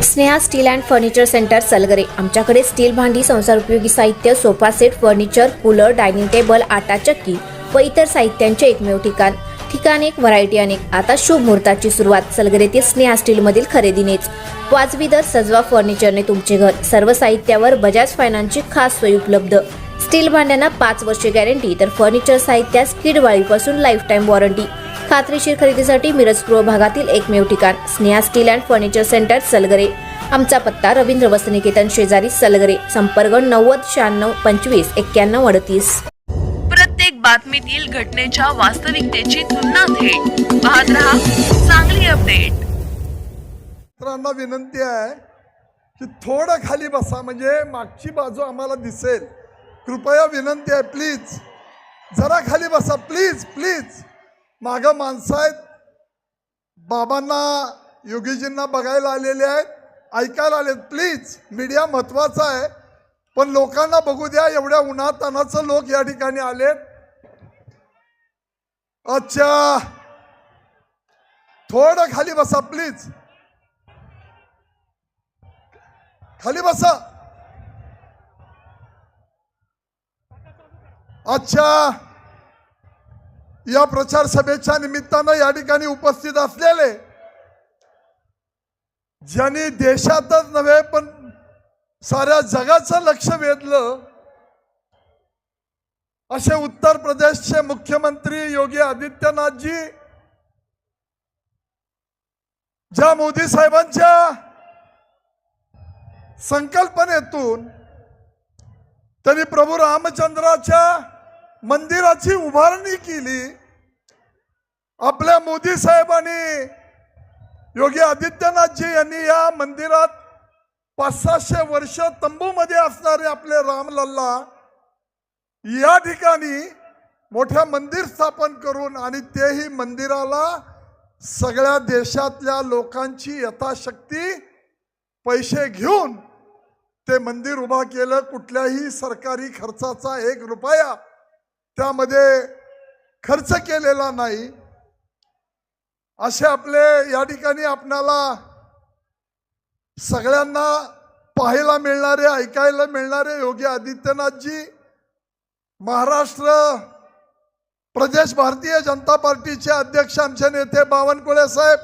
Sneha steel and furniture centre Salgare. आमच्याकडे steel भांडी, संसार उपयोगी साहित्य, sofa set, furniture, cooler, dining table, आटा चक्की व इतर साहित्यांचे एकमेव ठिकाण एक, व्हरायटी अनेक। आता शुभ मुहूर्ताची सुरुवात सलगरे ते स्नेहा स्टील मधील खरेदीनेच। वाजवी दर, सजवा फर्निचरने तुमचे घर। सर्व साहित्यावर बजाज फायनान्सची खास सोय उपलब्ध। स्टील भांड्यांना 5 वर्षे गॅरंटी, तर फर्निचर साहित्यास किडवाळीपासून लाईफ टाईम वॉरंटी। खात्रीशीर खरेदीसाठी मिरज पूर्व भागातील एकमेव ठिकाण Sneha steel and furniture centre Salgare. आमचा पत्ता रवींद्र वसनिकेतन शेजारी सलगरे। संपर्क 90 96 25 91 38। प्रत्येक बातमीतील घटनेच्या वास्तविकतेची तुलना थेट पाहत रहा चांगली अपडेट। मित्रांना विनंती आहे की थोडं खाली बसा, म्हणजे मागची बाजू आम्हाला दिसेल। कृपया विनंती आहे, प्लीज जरा खाली बसा, प्लीज प्लीज। मागं माणसं आहेत, बाबांना योगीजींना बघायला आलेले आहेत, ऐकायला आलेत। प्लीज, मीडिया महत्वाचा आहे, पण लोकांना बघू द्या। एवढ्या उन्हातानाचं लोक या ठिकाणी आलेत। अच्छा, थोडं खाली बसा प्लीज, खाली बसा। अच्छा, या प्रचार सभेच्या निमित्तानं या ठिकाणी उपस्थित असलेले, ज्यांनी देशातच नव्हे पण साऱ्या जगाचं लक्ष वेधलं असे उत्तर प्रदेशचे मुख्यमंत्री योगी आदित्यनाथजी, ज्या मोदी साहेबांच्या संकल्पनेतून त्यांनी प्रभू रामचंद्राच्या मंदिराची उभारणी केली। आपल्या मोदी साहेबांनी, योगी आदित्यनाथजी यांनी या मंदिरात 500-600 वर्ष तंबूमध्ये असणारे आपले रामलल्ला या ठिकाणी मोठ्या मंदिर स्थापन करून, आणि तेही मंदिराला सगळ्या देशातल्या लोकांची यथाशक्ती पैसे घेऊन ते मंदिर उभा केलं। कुठल्याही सरकारी खर्चाचा 1 रुपया त्यामध्ये खर्च केलेला नाही। असे आपले या ठिकाणी आपणाला सगळ्यांना पाहायला मिळणारे, ऐकायला मिळणारे योगी आदित्यनाथजी, महाराष्ट्र प्रदेश भारतीय जनता पार्टीचे अध्यक्ष आमचे नेते बावनकुळे साहेब,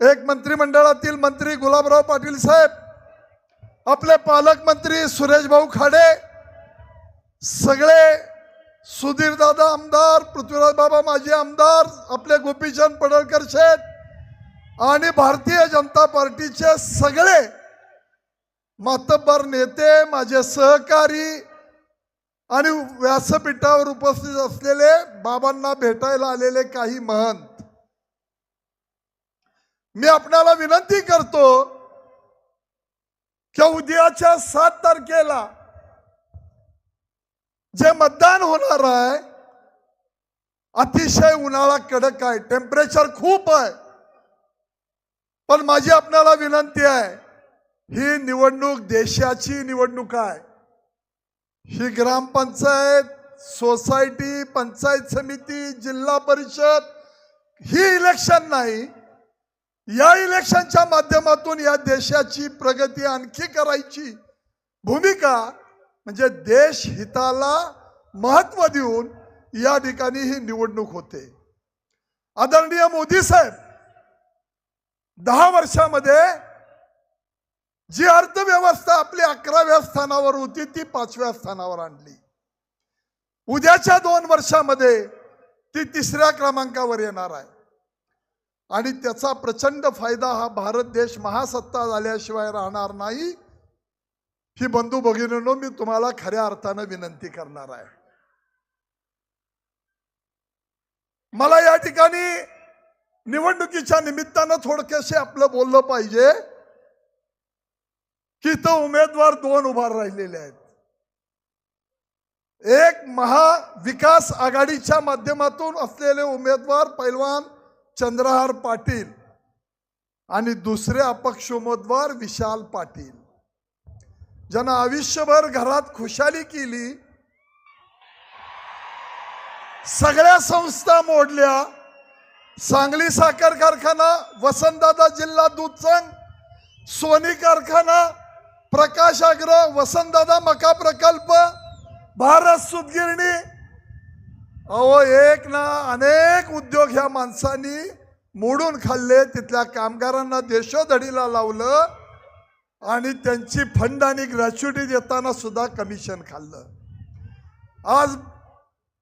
एक मंत्रिमंडळातील मंत्री गुलाबराव पाटील साहेब, आपले पालकमंत्री सुरेश भाऊ खाडे, सगळे सुधीर दादा आमदार, पृथ्वीराज बाबा माजी आमदार, आपले गोपीचंद पडळकर शेठ, आणि भारतीय जनता पार्टीचे सगळे मातब्बर नेते, माझे सहकारी, आणि व्यासपीठावर उपस्थित असलेले बाबांना भेटायला आलेले काही महंत, मी आपणाला विनंती करतो की उद्याच्या 7 तारखेला जे मतदान होणार आहे, अतिशय उन्हाळा कडक आहे, टेम्परेचर खूप आहे, पण माझी आपल्याला विनंती आहे, ही निवडणूक देशाची निवडणूक आहे। ही ग्रामपंचायत, सोसायटी, पंचायत समिती, जिल्हा परिषद ही इलेक्शन नाही। या इलेक्शनच्या माध्यमातून या देशाची प्रगती आणखी करायची भूमिका, म्हणजे देश हिताला महत्त्व देऊन या ठिकाणी ही निवडणूक होते। आदरणीय मोदी साहेब 10 वर्षामध्ये जी अर्थव्यवस्था आपली 11व्या स्थानावर होती ती 5व्या स्थानावर आणली। उद्याच्या 2 वर्षामध्ये ती 3ऱ्या क्रमांकावर येणार आहे, आणि त्याचा प्रचंड फायदा हा भारत देश महासत्ता झाल्याशिवाय राहणार नाही। ही बंधू भगिनींनो, मी तुम्हाला खऱ्या अर्थानं विनंती करणार आहे। मला या ठिकाणी निवडणुकीच्या निमित्तानं थोडकेसे आपलं बोललं पाहिजे की तो उमेदवार 2 उभा राहिलेले आहेत। एक महाविकास आघाडीच्या माध्यमातून असलेले उमेदवार पैलवान चंद्रहार पाटील, आणि दुसरे अपक्ष उमेदवार विशाल पाटील, ज्यांना आयुष्यभर घरात खुशाली केली, सगळ्या संस्था मोडल्या, सांगली साखर कारखाना, वसंतदादा जिल्हा दूध संघ, सोनी कारखाना, प्रकाश आग्रह, वसंतदादा मका प्रकल्प, भारत सूतगिरणी, अहो एक ना अनेक उद्योग ह्या माणसांनी मोडून खाल्ले. तिथल्या कामगारांना देशोधडीला लावलं आणि त्यांची फंड आणि ग्रॅच्युटी देताना सुद्धा कमिशन खाल्लं. आज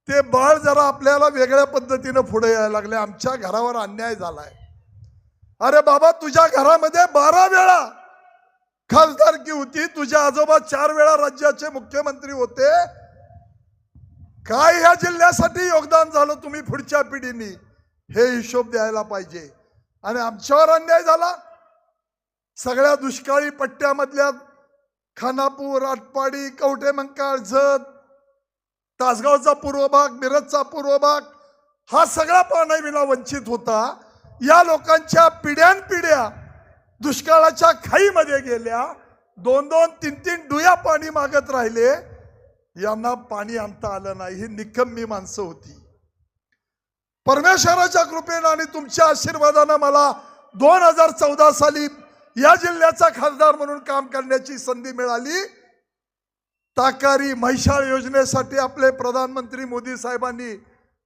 ते बाळ जरा आपल्याला वेगळ्या पद्धतीनं पुढे यायला लागले. आमच्या घरावर अन्याय झालाय. अरे बाबा, तुझ्या घरामध्ये 12 वेळा खासदारकी होती, तुझे आजोबा 4 वेळा राज्याचे मुख्यमंत्री होते. काय ह्या जिल्ह्यासाठी योगदान झालं तुम्ही पुढच्या पिढीनी, हे हिशोब द्यायला पाहिजे. आणि आमच्यावर अन्याय झाला. सगळ्या दुष्काळी पट्ट्यामधल्या खानापूर, आटपाडी, कवठेमंकाळ, जत, तासगावचा पूर्व भाग, मिरजचा पूर्व भाग, हा सगळा पाण्याविना वंचित होता. या लोकांच्या पिढ्यानपिढ्या दुष्काळाच्या खाईमध्ये गेल्या. 2-2, 3-3 डुया पाणी मागत राहिले. यांना पाणी आणता आलं नाही. ही निकम्मी माणसं होती. परमेश्वराच्या कृपेनं आणि तुमच्या आशीर्वादानं मला 2014 साली या जिल्ह्याचा खासदार म्हणून काम करण्याची संधी मिळाली. ताकारी म्हैसाळ योजनेसाठी आपले प्रधानमंत्री मोदी साहेबांनी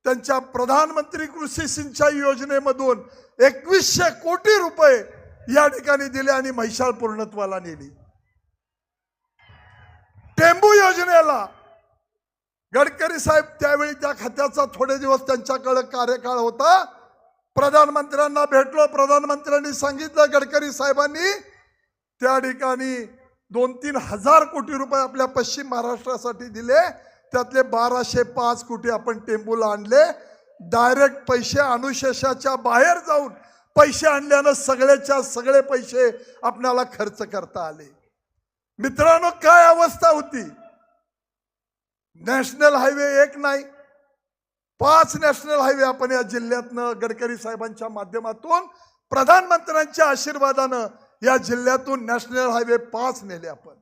त्यांच्या प्रधानमंत्री कृषी सिंचाई योजनेमधून 2100 कोटी रुपये या ठिकाणी दिले आणि म्हैसाळ पूर्णत्वाला नेली. टेंबू योजनेला गडकरी साहेब त्यावेळी त्या खात्याचा थोडे दिवस त्यांच्याकडे कार्यकाळ होता. प्रधानमंत्र्यांना भेटलो. प्रधानमंत्र्यांनी सांगितलं, गडकरी साहेबांनी त्या ठिकाणी 2-3 हजार कोटी रुपये आपल्या पश्चिम महाराष्ट्रासाठी दिले. त्यातले 1205 कोटी आपण टेंबूला आणले. डायरेक्ट पैसे अनुशेषाच्या बाहेर जाऊन पैसे आणल्यानं सगळेच्या सगळे पैसे आपल्याला खर्च करता आले. मित्रांनो, काय अवस्था होती. नॅशनल हायवे एक नाही, 5 नॅशनल हायवे आपण या जिल्ह्यातनं गडकरी साहेबांच्या माध्यमातून प्रधानमंत्र्यांच्या आशीर्वादानं या जिल्ह्यातून नॅशनल हायवे 5 नेले आपण.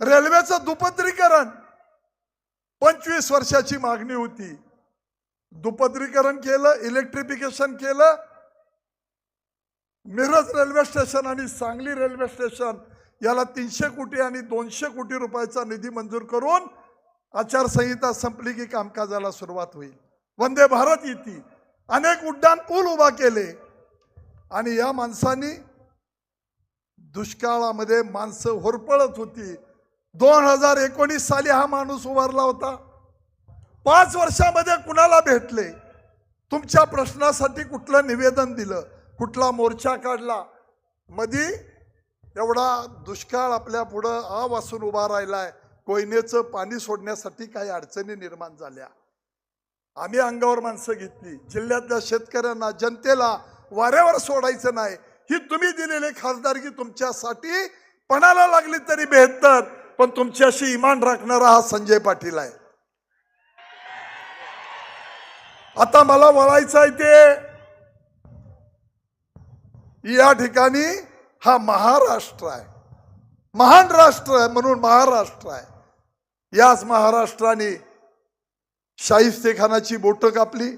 रेल्वेचं दुपदरीकरण 25 वर्षाची मागणी होती. दुपदरीकरण केलं, इलेक्ट्रिफिकेशन केलं. मिरज रेल्वे स्टेशन आणि सांगली रेल्वे स्टेशन याला 300 कोटी आणि 200 कोटी रुपयाचा निधी मंजूर करून आचारसंहिता संपली की कामकाजाला सुरुवात होईल. वंदे भारत येते. अनेक उड्डाण पूल उभा केले. आणि या माणसांनी दुष्काळामध्ये माणसं होरपळत होती. 2019 साली हा माणूस उभारला होता. 5 वर्षामध्ये कुणाला भेटले, तुमच्या प्रश्नासाठी कुठलं निवेदन दिलं, कुठला मोर्चा काढला. मधी एवढा दुष्काळ आपल्या पुढं आवासून उभा राहिलाय. कोयनेचं पाणी सोडण्यासाठी काही अडचणी निर्माण झाल्या. आम्ही अंगावर माणसं घेतली. जिल्ह्यातल्या शेतकऱ्यांना, जनतेला वाऱ्यावर सोडायचं नाही. ही तुम्ही दिलेली खासदारकी तुमच्यासाठी पणाला लागली तरी बेहत्तर, पण तुमच्याशी इमान राखणारा हा संजय पाटील आहे. आता मला वळायचं आहे ते या ठिकाणी हा महाराष्ट्र आहे. महान राष्ट्र आहे म्हणून महाराष्ट्र आहे. याच महाराष्ट्राने शाहिस्तेखानाची बोटं कापली.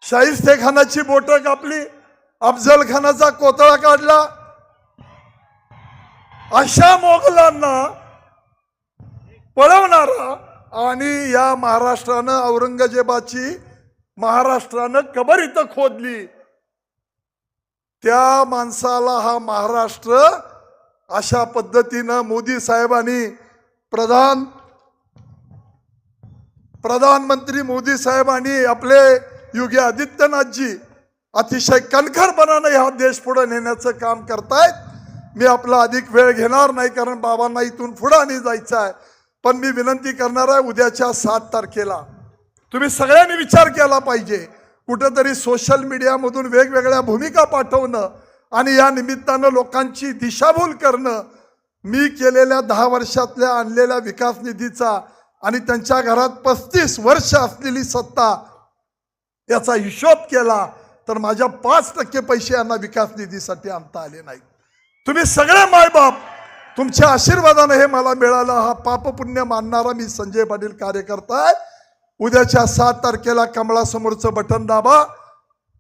शाहिस्तेखानाची बोटं कापली. अफजल खानाचा कोतळा काढला. अशा मोगलांना पळवणारा आणि या महाराष्ट्रानं औरंगजेबाची महाराष्ट्रानं कबर इथं खोदली. त्या माणसाला हा महाराष्ट्र अशा पद्धतीनं मोदी साहेबांनी प्रधानमंत्री मोदी साहेबांनी आपले योगी आदित्यनाथजी अतिशय कणखरपणाने हा देश पुढे नेण्याचं काम करतायत. मी आपला अधिक वेळ घेणार नाही कारण बाबांना इथून पुढे आणि जायचं आहे. पण मी विनंती करणार आहे, उद्याच्या 7 तारखेला तुम्ही सगळ्यांनी विचार केला पाहिजे. कुठेतरी सोशल मीडियामधून वेगवेगळ्या भूमिका पाठवणं आणि या निमित्तानं लोकांची दिशाभूल करणं. मी केलेल्या 10 वर्षातल्या आणलेल्या विकास निधीचा आणि त्यांच्या घरात 35 वर्ष असलेली सत्ता याचा हिशोब केला तर माझ्या 5% पैसे यांना विकास निधीसाठी आणता आले नाही. तुम्ही सगळे मायबाप, तुमच्या आशीर्वादाने हे मला मिळालं. हा पाप पुण्य मानणारा मी संजय पाटील कार्यकर्ता आहे. उद्याच्या 7 तारखेला कमळासमोरचं बटन दाबा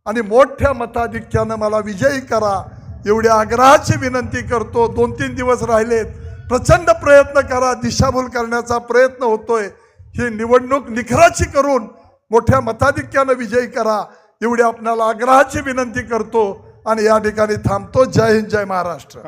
आणि मोठ्या मताधिक्यानं मला विजयी करा एवढी आग्रहाची विनंती करतो. 2-3 दिवस राहिलेत, प्रचंड प्रयत्न करा. दिशाभूल करण्याचा प्रयत्न होतोय. ही निवडणूक निखराची करून मोठ्या मताधिक्यानं विजयी करा एवढी आपल्याला आग्रहाची विनंती करतो आणि या ठिकाणी थांबतो. जय हिंद, जय महाराष्ट्र.